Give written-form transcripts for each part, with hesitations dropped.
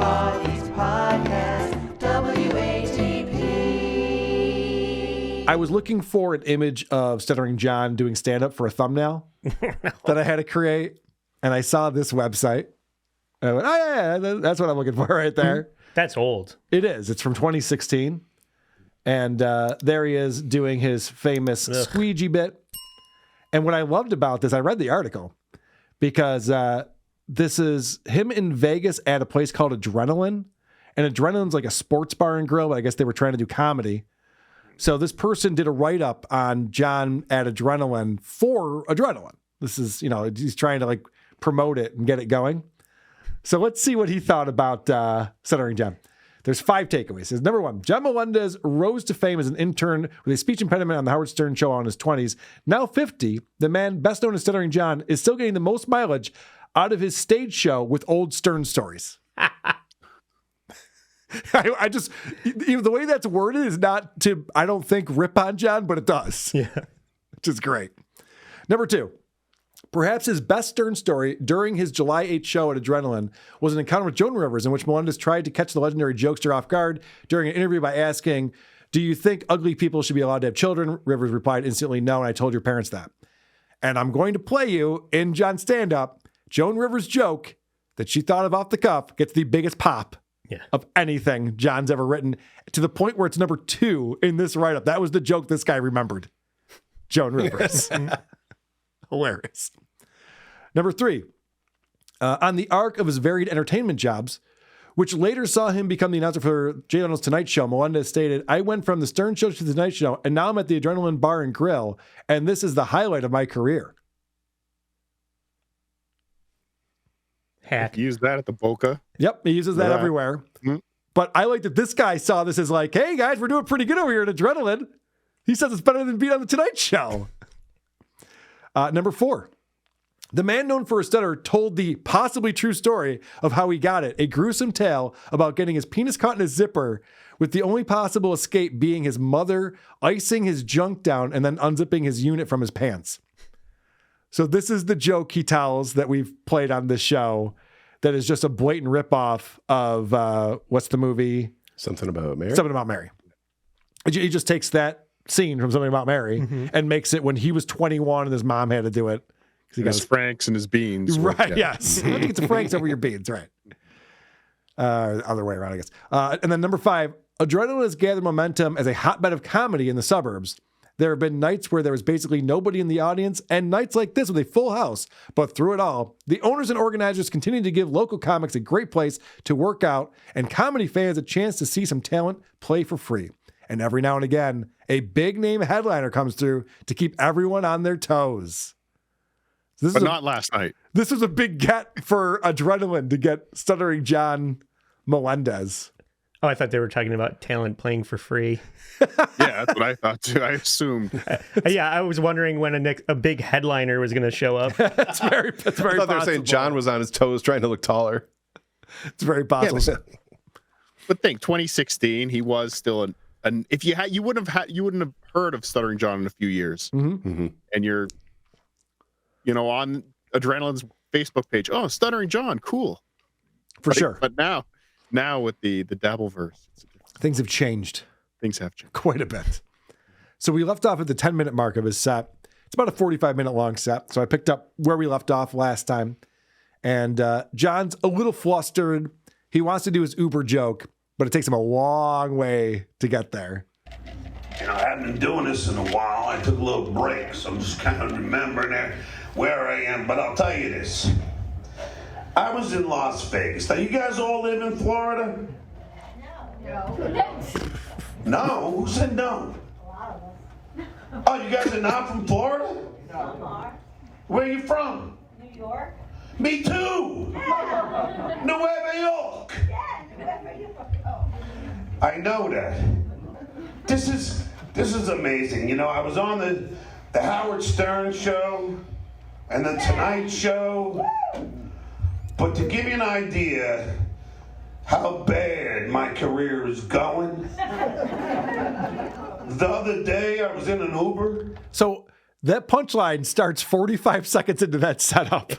Podcast, WATP. I was looking for an image of Stuttering John doing stand-up for a thumbnail that I had to create, and I saw this website. And I went, oh, yeah, that's what I'm looking for right there. That's old. It is. It's from 2016. And there he is doing his famous squeegee bit. And what I loved about this, I read the article, because this is him in Vegas at a place called Adrenaline. And Adrenaline's like a sports bar and grill, but I guess they were trying to do comedy. So this person did a write-up on John at Adrenaline for Adrenaline. This is, he's trying to like promote it and get it going. So let's see what he thought about Stuttering John. There's 5 takeaways. Says, number 1, John Melendez rose to fame as an intern with a speech impediment on the Howard Stern show in his 20s. Now 50, the man best known as Stuttering John is still getting the most mileage out of his stage show with old Stern stories. I just, the way that's worded is not to, I don't think, rip on John, but it does. Yeah. Which is great. Number 2. Perhaps his best Stern story during his July 8th show at Adrenaline was an encounter with Joan Rivers in which Melendez tried to catch the legendary jokester off guard during an interview by asking, do you think ugly people should be allowed to have children? Rivers replied instantly, no, and I told your parents that. And I'm going to play you in John's stand-up, Joan Rivers' joke that she thought of off the cuff gets the biggest pop of anything John's ever written, to the point where it's number 2 in this write-up. That was the joke this guy remembered. Joan Rivers. Hilarious. Number 3, on the arc of his varied entertainment jobs, which later saw him become the announcer for Jay Leno's Tonight Show, Melendez stated, I went from the Stern Show to the Tonight Show, and now I'm at the Adrenaline Bar and Grill, and this is the highlight of my career. Hack. He used that at the Boca. Yep, he uses that everywhere. Mm-hmm. But I like that this guy saw this as like, hey, guys, we're doing pretty good over here at Adrenaline. He says it's better than being on the Tonight Show. Number 4. The man known for his stutter told the possibly true story of how he got it, a gruesome tale about getting his penis caught in his zipper, with the only possible escape being his mother icing his junk down and then unzipping his unit from his pants. So this is the joke he tells that we've played on this show that is just a blatant ripoff of, what's the movie? Something About Mary? Something About Mary. He just takes that scene from Something About Mary and makes it when he was 21 and his mom had to do it. He got his Franks and his beans. Right, yes. I think it's a Franks over your beans, right. Other way around, I guess. And then number 5, Adrenaline has gathered momentum as a hotbed of comedy in the suburbs. There have been nights where there was basically nobody in the audience, and nights like this with a full house. But through it all, the owners and organizers continue to give local comics a great place to work out and comedy fans a chance to see some talent play for free. And every now and again, a big-name headliner comes through to keep everyone on their toes. But not last night. This was a big get for Adrenaline to get Stuttering John Melendez. Oh, I thought they were talking about talent playing for free. Yeah, that's what I thought too. I assumed. Yeah, I was wondering when a big headliner was going to show up. That's very I thought they were saying John was on his toes trying to look taller. It's very possible. Yeah, but think 2016, he was still an if you had you wouldn't have heard of Stuttering John in a few years. And you're on Adrenaline's Facebook page. Oh, Stuttering John, cool. For sure. But now with the Dabbleverse, things have changed. Things have changed quite a bit. So we left off at the 10-minute mark of his set. It's about a 45-minute long set. So I picked up where we left off last time. And John's a little flustered. He wants to do his Uber joke, but it takes him a long way to get there. I haven't been doing this in a while. I took a little break, so I'm just kind of remembering where I am. But I'll tell you this. I was in Las Vegas. Now, you guys all live in Florida? No. No? Who said no? A lot of us. Oh, you guys are not from Florida? Some are. Where are you from? New York? Me too! Yeah. Nueva York! Yeah, Nueva York. I know that. This is amazing. I was on the Howard Stern show and the Tonight Show. But to give you an idea how bad my career is going, the other day I was in an Uber. So that punchline starts 45 seconds into that setup.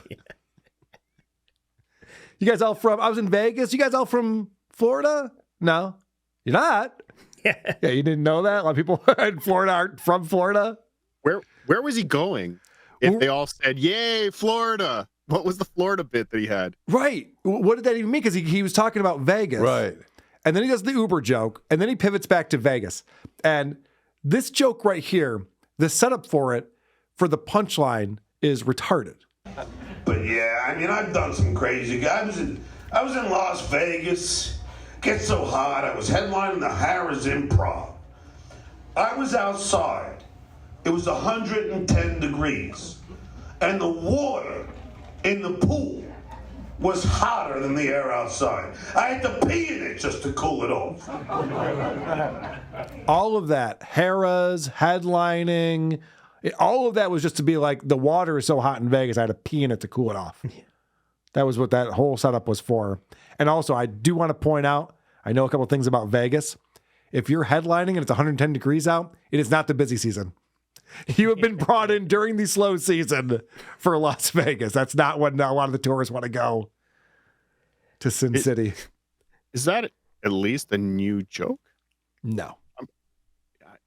You guys all from? I was in Vegas. You guys all from Florida? No, you're not. Yeah. Yeah, you didn't know that. A lot of people in Florida aren't from Florida. Where was he going? If they all said, "Yay, Florida!" What was the Florida bit that he had? Right. What did that even mean? Because he was talking about Vegas. Right. And then he does the Uber joke, and then he pivots back to Vegas. And this joke right here, the setup for it, for the punchline, is retarded. But yeah, I mean, I've done some crazy. I was in Las Vegas. Gets so hot. I was headlining the Harrah's Improv. I was outside. It was 110 degrees, and the water in the pool was hotter than the air outside. I had to pee in it just to cool it off. All of that, Harrah's, headlining, all of that was just to be like, the water is so hot in Vegas, I had to pee in it to cool it off. That was what that whole setup was for. And also, I do want to point out, I know a couple things about Vegas. If you're headlining and it's 110 degrees out, it is not the busy season. You have been brought in during the slow season for Las Vegas. That's not when a lot of the tourists want to go to Sin City. Is that at least a new joke? No.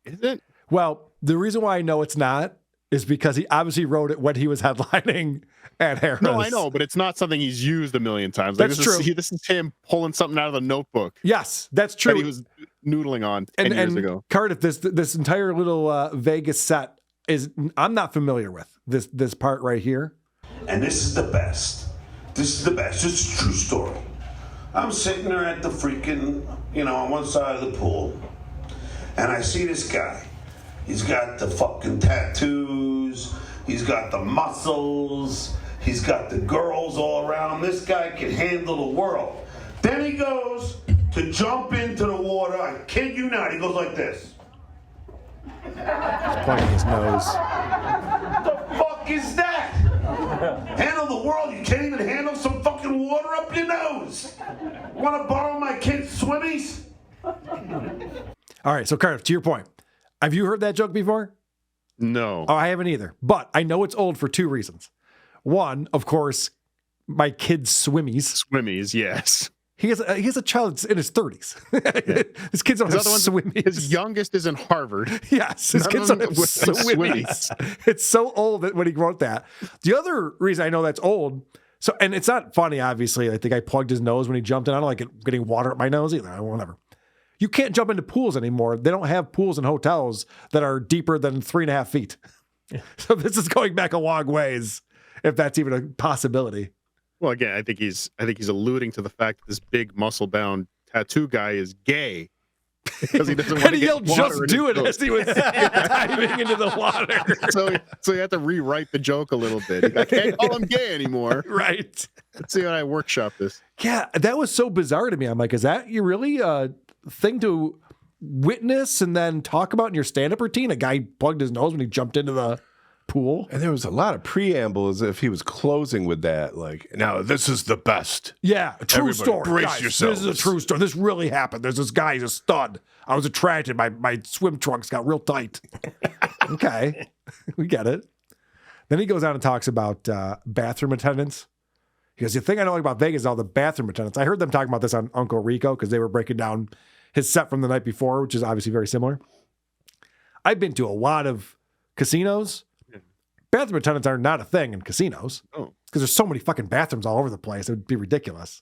Is it? Well, the reason why I know it's not is because he obviously wrote it when he was headlining at Harrah's. No, I know, but it's not something he's used a million times. That's this true. This is him pulling something out of the Notebook Yes, that's true. that he was noodling on 10 years ago. Cardiff, this entire little Vegas set is, I'm not familiar with this part right here. And this is the best. This is the best. This is a true story. I'm sitting there at the freaking, on one side of the pool, and I see this guy. He's got the fucking tattoos. He's got the muscles. He's got the girls all around. This guy can handle the world. Then he goes to jump into the water. I kid you not. He goes like this. He's pointing his nose. What the fuck is that? Handle the world? You can't even handle some fucking water up your nose. Want to borrow my kid's swimmies? All right, so Cardiff, to your point, have you heard that joke before? No. Oh, I haven't either. But I know it's old for two reasons. One, of course, my kid's swimmies. Swimmies, yes. He has a child that's in his 30s. His kids don't have swimmies. His youngest is in Harvard. Yes, his kids don't have swimmies. It's so old that when he wrote that. The other reason I know that's old, and it's not funny, obviously. I think I plugged his nose when he jumped in. I don't like getting water up my nose either. Whatever. You can't jump into pools anymore. They don't have pools in hotels that are deeper than 3.5 feet. So this is going back a long ways, if that's even a possibility. Well, again, I think he's alluding to the fact that this big muscle-bound tattoo guy is gay because he doesn't want And to he yelled, "Just do it!" as he was diving into the water. So he had to rewrite the joke a little bit. I can't call him gay anymore. Right. Let's see how I workshop this. Yeah, that was so bizarre to me. I'm like, is that you really thing to witness and then talk about in your stand-up routine? A guy plugged his nose when he jumped into the pool. And there was a lot of preamble as if he was closing with that, like, now this is the best. Yeah, a true Everybody story. brace Guys, yourselves. This is a true story. This really happened. There's this guy, he's a stud. I was attracted. My swim trunks got real tight. Okay, we get it. Then he goes on and talks about bathroom attendants. He goes, the thing I don't like about Vegas is all the bathroom attendants. I heard them talking about this on Uncle Rico because they were breaking down his set from the night before, which is obviously very similar. I've been to a lot of casinos. Bathroom attendants are not a thing in casinos because there's so many fucking bathrooms all over the place. It would be ridiculous.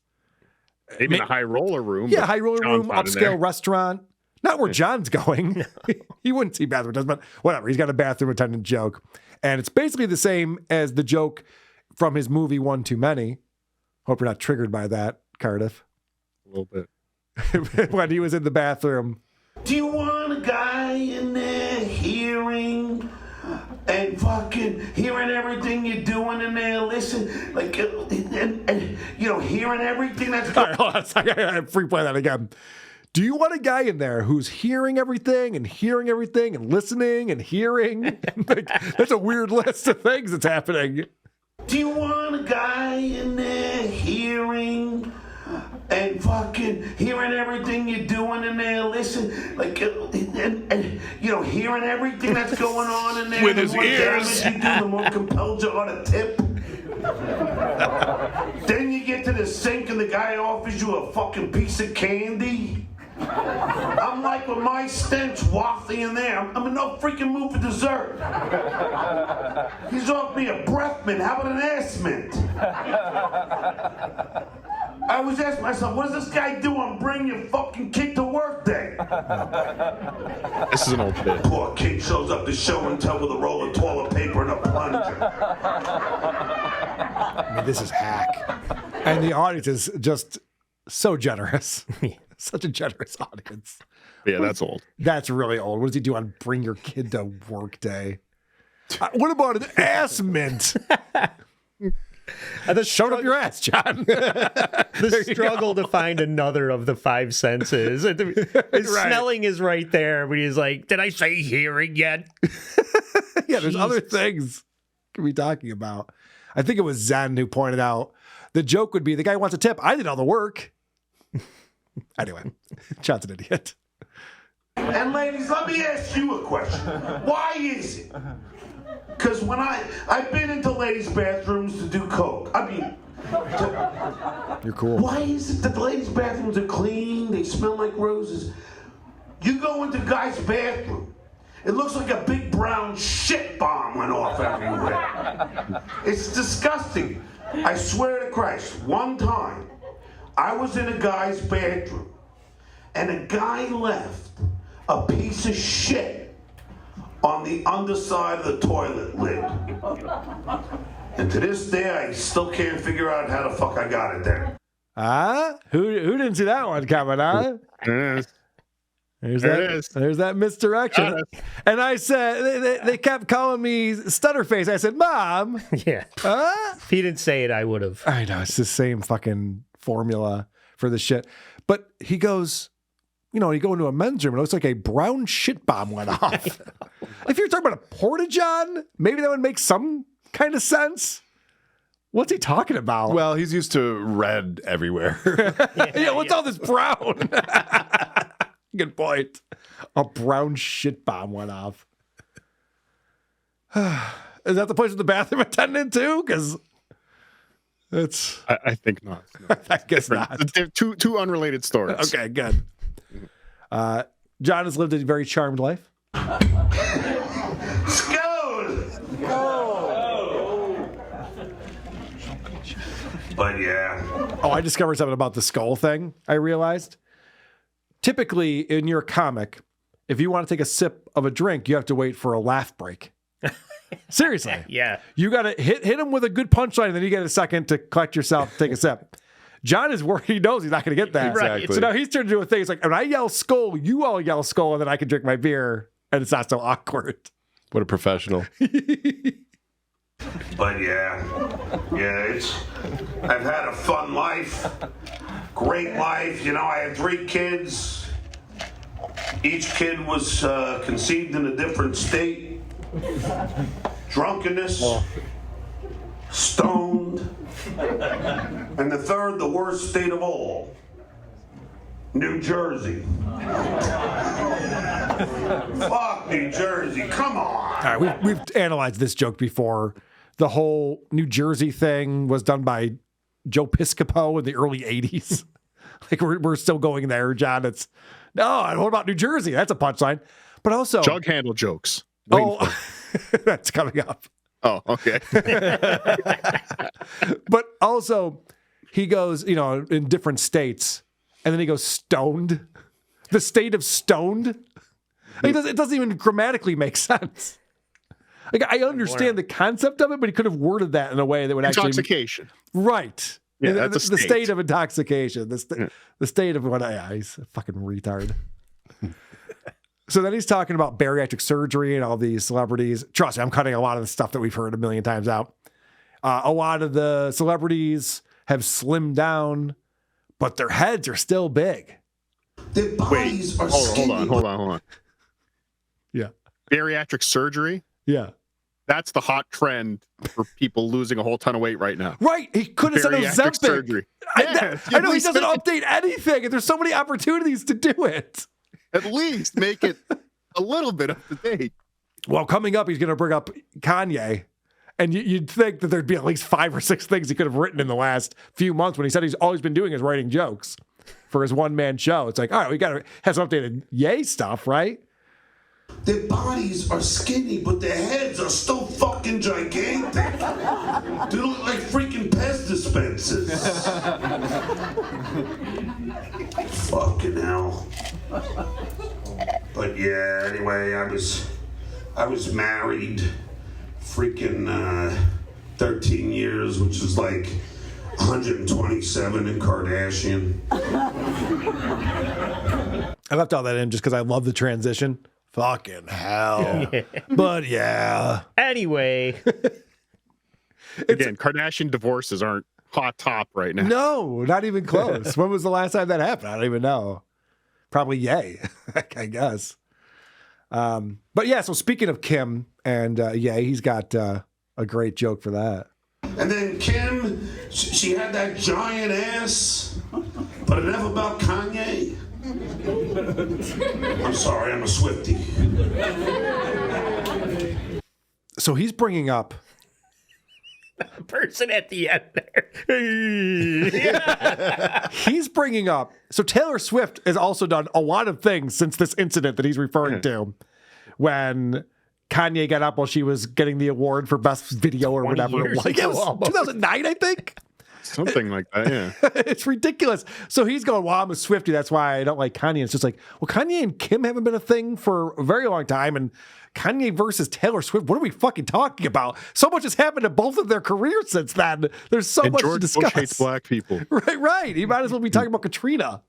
Maybe in a high roller room. Yeah, but high roller John's room, not in there. upscale restaurant. Not where John's going. He wouldn't see bathroom attendants, but whatever. He's got a bathroom attendant joke. And it's basically the same as the joke from his movie One Too Many. Hope you're not triggered by that, Cardiff. A little bit. When he was in the bathroom. Do you want a guy in there hearing and fucking hearing everything you're doing in there? Listen, like, and hearing everything that's All right, hold on a second. I gotta free play that again. Do you want a guy in there who's hearing everything and listening and hearing? Like, that's a weird list of things that's happening. Do you want a guy in there hearing and fucking hearing everything you're doing in there? Listen, like, and hearing everything that's going on in there. With the his more ears. damage you do, the more compelled you are to tip. Then you get to the sink and the guy offers you a fucking piece of candy. I'm like, with my stench wafting in there, I'm in no freaking mood for dessert. He's offered me a breath mint. How about an ass mint? I was asking myself, what does this guy do on bring your fucking kid to work day? This is an old bit. Poor kid shows up to show and tell with a roll of toilet paper and a plunger. I mean, this is hack. And the audience is just so generous. Such a generous audience. Yeah, that's old. That's really old. What does he do on Bring Your Kid to Work Day? What about an ass mint? Showed up your ass, John. The struggle to find another of the five senses. His smelling is right there, but he's like, did I say hearing yet? Yeah, there's other things we could be talking about. I think it was Zen who pointed out the joke would be the guy wants a tip. I did all the work. Anyway, John's an idiot. And ladies, let me ask you a question. Why is it? Because when I've been into ladies' bathrooms to do coke. I mean, You're cool. why is it that the ladies' bathrooms are clean? They smell like roses. You go into guys' bathroom, it looks like a big brown shit bomb went off everywhere. It's disgusting. I swear to Christ, one time, I was in a guy's bathroom, and a guy left a piece of shit on the underside of the toilet lid. And to this day, I still can't figure out how the fuck I got it there. Who didn't see that one coming, huh? There's There it is. There's that misdirection. And I said, they kept calling me Stutterface. I said, Mom. Yeah. If he didn't say it, I would have. I know, it's the same fucking formula for the shit. But he goes, you know, you go into a men's room, it looks like a brown shit bomb went off. If you're talking about a porta-john, maybe that would make some kind of sense. What's he talking about? Well, he's used to red everywhere. Yeah, what's all this brown? Good point. A brown shit bomb went off. Is that the place with the bathroom attendant too? Because it's. I think not. No. I guess not. They're two unrelated stories. Okay, good. John has lived a very charmed life. Skull! But yeah. Oh, I discovered something about the skull thing. I realized. Typically, in your comic, if you want to take a sip of a drink, you have to wait for a laugh break. Seriously. Yeah. You got to hit him with a good punchline, and then you get a second to collect yourself, take a sip. John is worried. He knows he's not going to get that. Exactly. So now he's turned to do a thing. It's like, when I yell skull, you all yell skull, and then I can drink my beer, and it's not so awkward. What a professional. But yeah, I've had a fun life, great life. You know, I had 3 kids. Each kid was conceived in a different state. Drunkenness, stoned, and the third, the worst state of all, New Jersey. Fuck New Jersey, come on. All right, we've analyzed this joke before. The whole New Jersey thing was done by Joe Piscopo in the early 80s. Like, we're still going there, John. It's, no, what about New Jersey? That's a punchline. But also... Jug handle jokes. That's coming up. Oh, okay. But also, he goes, you know, in different states, and then he goes stoned. The state of stoned. It doesn't even grammatically make sense. Like, I understand the concept of it, but he could have worded that in a way that would Intoxication. Right. Yeah, that's the the state of intoxication. The state of what? He's a fucking retard. So then he's talking about bariatric surgery and all these celebrities. Trust me, I'm cutting a lot of the stuff that we've heard a million times out. A lot of the celebrities have slimmed down, but their heads are still big. Their bodies are skinny. Hold on. Yeah. Bariatric surgery? Yeah. That's the hot trend for people losing a whole ton of weight right now. Right. He could have said Bariatric Ozempic. surgery. I know he doesn't update anything, and there's so many opportunities to do it. At least make it a little bit up to date. Well, coming up, he's going to bring up Kanye And you'd think that there'd be at least 5 or 6 things he could have written in the last few months when he said he's always been doing is writing jokes for his one-man show. It's like, all right, we got to have some updated Yay stuff, right? Their bodies are skinny, but their heads are still fucking gigantic. They look like freaking Pez dispensers. Fucking hell. But yeah, anyway, I was married freaking 13 years, which is like 127 in Kardashian. I left all that in just because I love the transition. Fucking hell. Yeah. But yeah. Anyway, Again, Kardashian divorces aren't hot top right now. No, not even close. When was the last time that happened? I don't even know. Probably Yay, I guess. But yeah, so speaking of Kim and Yay, he's got a great joke for that. And then Kim, she had that giant ass, but enough about Kanye. I'm sorry, I'm a Swiftie. So he's bringing up. person at the end there. He's bringing up. So Taylor Swift has also done a lot of things since this incident that he's referring to, when Kanye got up while she was getting the award for best video or whatever it was. years It was ago, 2009, I think. Something like that, yeah. It's ridiculous. So he's going, well, I'm a Swiftie. That's why I don't like Kanye. It's just like, well, Kanye and Kim haven't been a thing for a very long time. And Kanye versus Taylor Swift, what are we fucking talking about? So much has happened to both of their careers since then. There's so And much George to discuss. Bush hates black people. Right. He might as well be talking about Katrina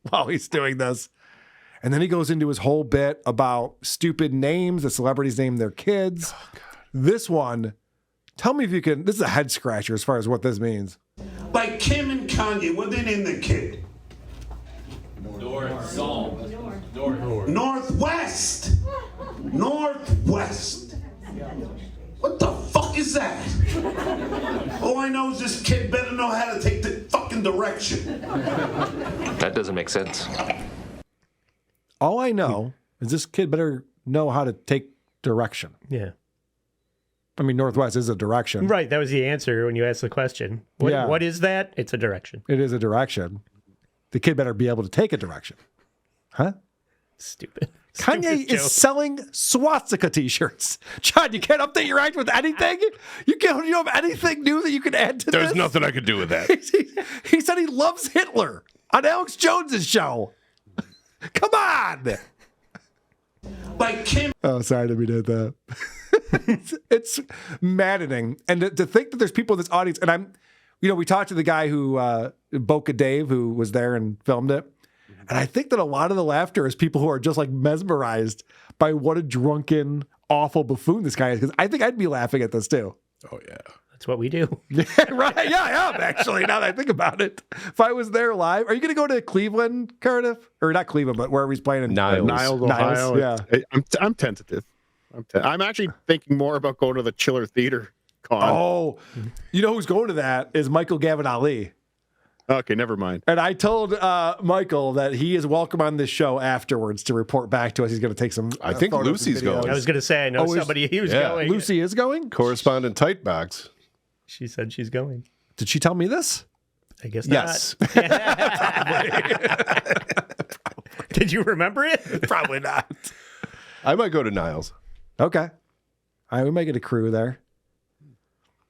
while he's doing this. And then he goes into his whole bit about stupid names the celebrities name their kids. This one, tell me if you can, this is a head scratcher as far as what this means. Like Kim and Kanye, what they name the kid? Northwest. Northwest. What the fuck is that? All I know is this kid better know how to take the fucking direction. That doesn't make sense. All I know is this kid better know how to take direction. Yeah. I mean, Northwest is a direction. Right. That was the answer when you asked the question. What is that? It's a direction. It is a direction. The kid better be able to take a direction. Huh? Stupid. Kanye Stupid is joke. selling swastika t-shirts. John, you can't update your act with anything? You don't have anything new that you can add to There's this? nothing I could do with that. He said he loves Hitler on Alex Jones's show. Come on. Like Kim. Oh, sorry to be doing that. it's maddening. And to think that there's people in this audience, and we talked to the guy who, Boca Dave, who was there and filmed it. And I think that a lot of the laughter is people who are just like mesmerized by what a drunken, awful buffoon this guy is. Because I think I'd be laughing at this too. Oh, yeah. That's what we do. Right? Yeah, I am actually. Now that I think about it, if I was there live, are you going to go to Cleveland, Cardiff, or not Cleveland, but wherever he's playing in Niles, Ohio. Yeah, I'm tentative. I'm actually thinking more about going to the Chiller Theater con. Oh, you know who's going to that is Michael Gavin Ali. Okay, never mind. And I told Michael that he is welcome on this show afterwards to report back to us. He's going to take some. I think photos and Lucy's videos. going. I was going to say, I know Oh, somebody he was yeah. going. Lucy is going. Correspondent tight box. She said she's going. Did she tell me this? I guess Yes. not. Did you remember it? Probably not. I might go to Niles. Okay. All right, we might get a crew there.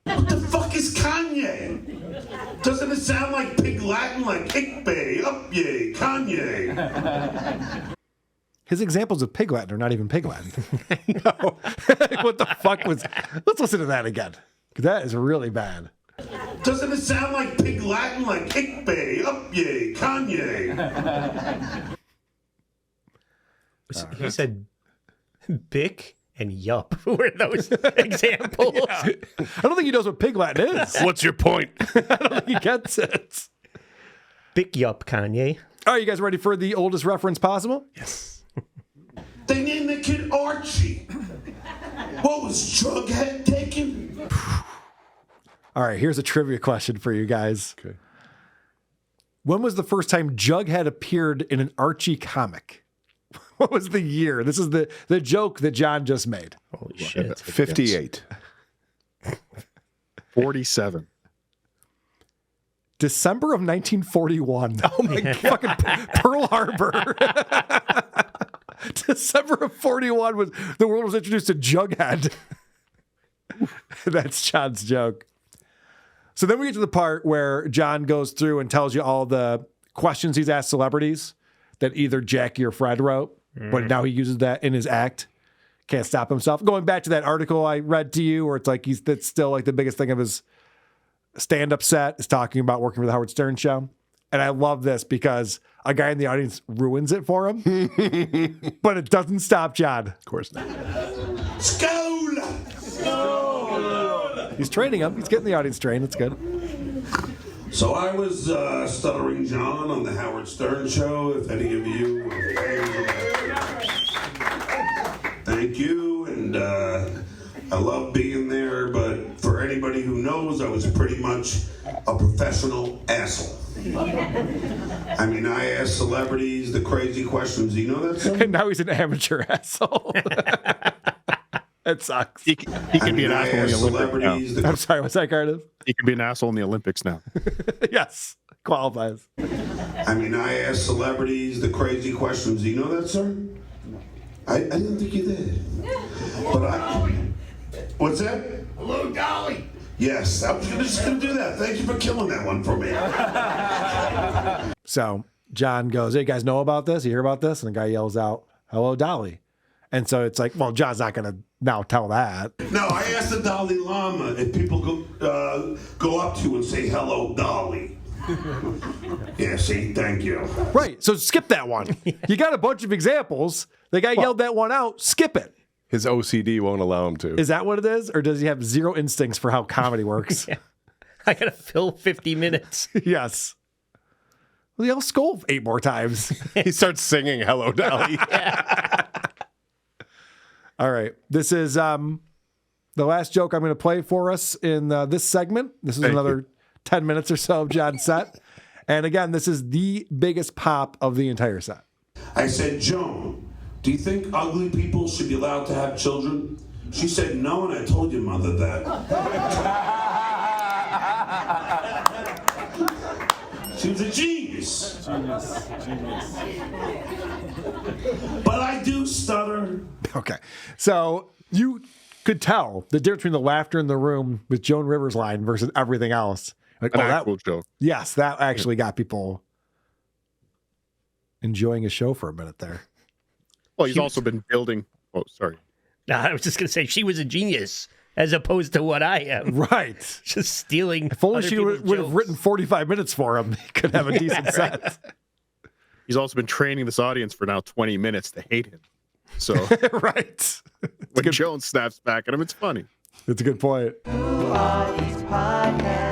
What the fuck is Kanye? Doesn't it sound like pig Latin, like Ikbe, up yay, Kanye? His examples of pig Latin are not even pig Latin. No. What the fuck was? Let's listen to that again. 'Cause that is really bad. Doesn't it sound like pig Latin, like Ikbe, up yay, Kanye? He said Bick and Yup were those examples. I don't think he knows what pig Latin is. What's your point? I don't think he gets it. Bick Yup, Kanye. All right, you guys ready for the oldest reference possible? Yes. They named the kid Archie. What was Jughead taken? All right, here's a trivia question for you guys. Okay. When was the first time Jughead appeared in an Archie comic? What was the year? This is the joke that John just made. Holy shit. 58. 47. December of 1941. Oh my God. Fucking Pearl Harbor. December of 41 was the world was introduced to Jughead. That's John's joke. So then we get to the part where John goes through and tells you all the questions he's asked celebrities that either Jackie or Fred wrote, but now he uses that in his act. Can't stop himself. Going back to that article I read to you, where it's like that's still like the biggest thing of his stand-up set is talking about working for the Howard Stern show. And I love this because a guy in the audience ruins it for him, but it doesn't stop John. Of course not. Skol! He's training him. He's getting the audience trained. It's good. So I was Stuttering John on the Howard Stern show. If any of you are fans of that, thank you. And I love being there. But for anybody who knows, I was pretty much a professional asshole. I mean, I asked celebrities the crazy questions. Do you know that song? And now he's an amateur asshole. It sucks. He can be an asshole in the Olympics now. I'm sorry, what's that, Cardiff? He can be an asshole in the Olympics now. Yes, qualifies. I mean, I asked celebrities the crazy questions. Do you know that, sir? I didn't think you did. But what's that? Hello, Dolly. Yes, I was just going to do that. Thank you for killing that one for me. So John goes, hey, you guys know about this? You hear about this? And the guy yells out, hello, Dolly. And so it's like, well, John's not going to now tell that. No, I asked the Dalai Lama if people go up to and say, hello, Dolly. Yeah, see, thank you. Right, so skip that one. You got a bunch of examples. The guy yelled that one out. Skip it. His OCD won't allow him to. Is that what it is? Or does he have zero instincts for how comedy works? Yeah. I got to fill 50 minutes. Yes. Well, yell skull 8 more times. He starts singing Hello, Dolly. All right. This is the last joke I'm going to play for us in this segment. This is another 10 minutes or so of John's set. And again, this is the biggest pop of the entire set. I said, Joan, do you think ugly people should be allowed to have children? She said, no, and I told your mother that. She was a genius. Genius. But I do stutter. Okay. So you could tell the difference between the laughter in the room with Joan Rivers' line versus everything else. Like, An actual joke. Yes, that actually got people enjoying a show for a minute there. Well, he's also been building. Oh, sorry. No, I was just going to say she was a genius as opposed to what I am. Right. Just stealing. If only she would have written 45 minutes for him, he could have a decent set. He's also been training this audience for now 20 minutes to hate him. So Right. when Joan snaps back at him, it's funny. That's a good point. Who are these podcasts?